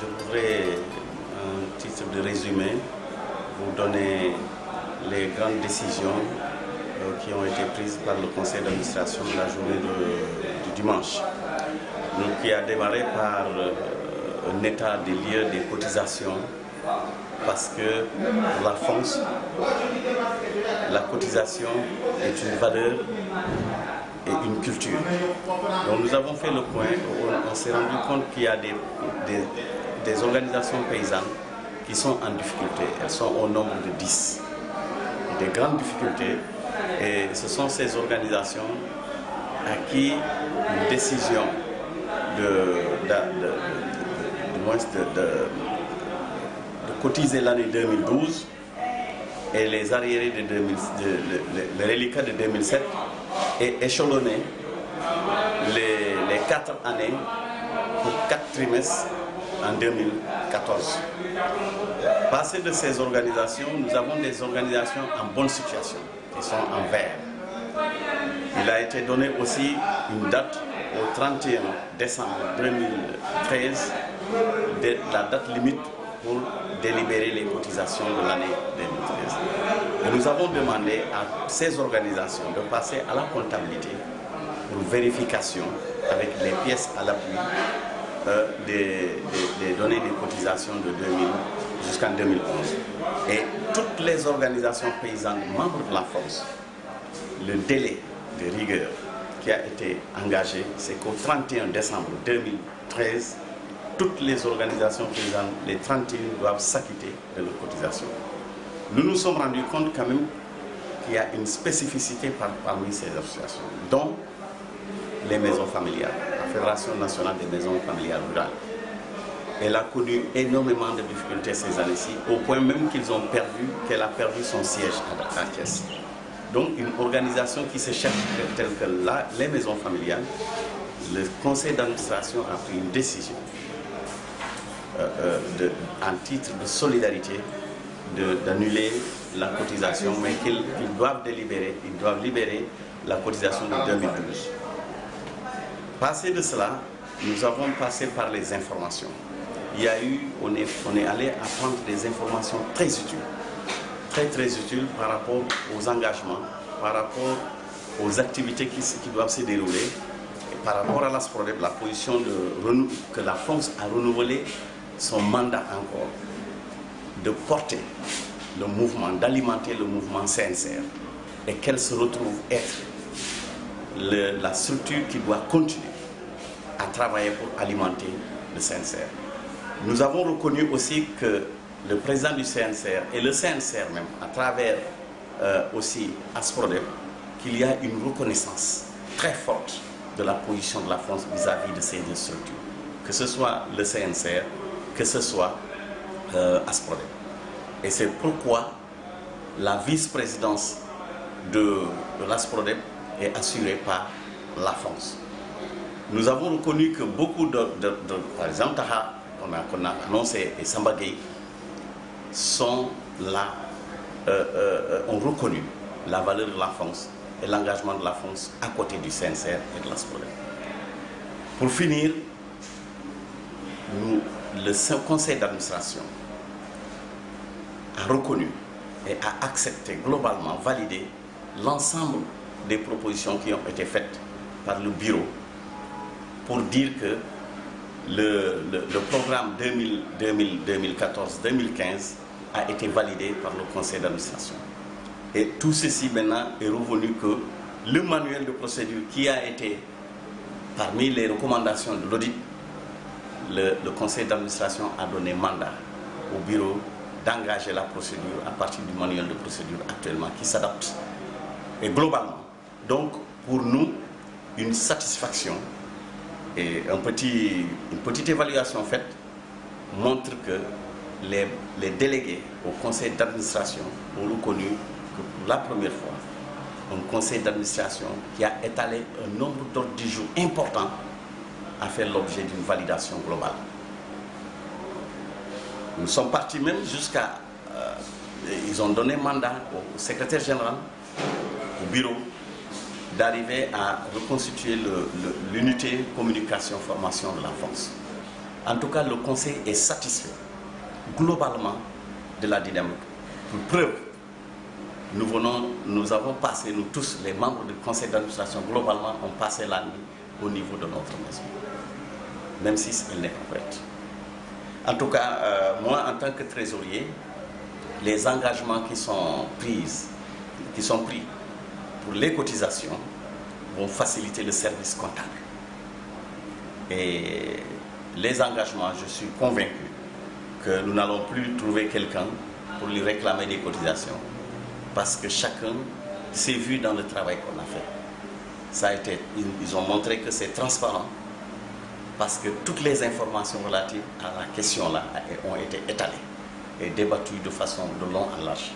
Je voudrais, un titre de résumé, vous donner les grandes décisions qui ont été prises par le conseil d'administration de la journée du dimanche. Donc, qui a démarré par un état des lieux des cotisations, parce que pour la France, la cotisation est une valeur et une culture. Donc nous avons fait le point, on s'est rendu compte qu'il y a des organisations paysannes qui sont en difficulté. Elles sont au nombre de 10. Des grandes difficultés, et ce sont ces organisations à qui une décision de cotiser l'année 2012 et les arriérés les reliquats de 2007 et échelonner les 4 années pour 4 trimestres en 2014. Passé de ces organisations, nous avons des organisations en bonne situation, qui sont en vert. Il a été donné aussi une date au 31 décembre 2013, la date limite pour délibérer les cotisations de l'année 2013. Et nous avons demandé à ces organisations de passer à la comptabilité pour vérification avec les pièces à l'appui des données des cotisations de 2000 jusqu'en 2011. Et toutes les organisations paysannes membres de la France, le délai de rigueur qui a été engagé, c'est qu'au 31 décembre 2013, toutes les organisations paysannes, les 31, doivent s'acquitter de leurs cotisations. Nous nous sommes rendus compte quand même qu'il y a une spécificité parmi ces associations, dont les maisons familiales, la Fédération nationale des maisons familiales rurales. Elle a connu énormément de difficultés ces années-ci, au point même qu'elle a perdu son siège à Thiès. Donc une organisation qui se cherche telle que les maisons familiales, le conseil d'administration a pris une décision en titre de solidarité d'annuler la cotisation, mais qu'ils doivent libérer la cotisation de 2012. Passé de cela, nous avons passé par les informations. On est allé apprendre des informations très utiles. Très utiles par rapport aux engagements, par rapport aux activités qui doivent se dérouler, et par rapport à l'ASPRODEP, la position que la France a renouvelé son mandat encore, de porter le mouvement, d'alimenter le mouvement CNCR, et qu'elle se retrouve être la structure qui doit continuer à travailler pour alimenter le CNCR. Nous avons reconnu aussi que le président du CNCR et le CNCR même, à travers aussi ASPRODEP, qu'il y a une reconnaissance très forte de la position de la France vis-à-vis de ces deux structures, que ce soit le CNCR, que ce soit ASPRODEP. Et c'est pourquoi la vice-présidence de l'ASPRODEP est assurée par la France. Nous avons reconnu que beaucoup par exemple, Taha, qu'on a annoncé, et Samba Gueye, sont là, ont reconnu la valeur de la France et l'engagement de la France à côté du CNCR et de l'ASPRODEP. Pour finir, le conseil d'administration a reconnu et a accepté globalement, validé l'ensemble des propositions qui ont été faites par le bureau pour dire que le programme 2014-2015 a été validé par le conseil d'administration. Et tout ceci maintenant est revenu que le manuel de procédure qui a été parmi les recommandations de l'audit, le conseil d'administration a donné mandat au bureau d'engager la procédure à partir du manuel de procédure actuellement qui s'adapte. Et globalement, donc pour nous, une satisfaction et une petite évaluation faite montre que les délégués au conseil d'administration ont reconnu que pour la première fois, un conseil d'administration qui a étalé un nombre d'ordres du jour important a fait l'objet d'une validation globale. Nous sommes partis même jusqu'à... ils ont donné mandat au secrétaire général, au bureau, d'arriver à reconstituer l'unité communication-formation de la France. En tout cas, le Conseil est satisfait globalement de la dynamique. Pour preuve, nous avons passé, nous tous, les membres du Conseil d'administration, globalement, ont passé la nuit au niveau de notre maison, même si elle n'est pas prête. En tout cas, moi, en tant que trésorier, les engagements qui sont pris pour les cotisations vont faciliter le service comptable. Et les engagements, je suis convaincu que nous n'allons plus trouver quelqu'un pour lui réclamer des cotisations, parce que chacun s'est vu dans le travail qu'on a fait. Ça a été, ils ont montré que c'est transparent, parce que toutes les informations relatives à la question-là ont été étalées et débattues de façon de long en large.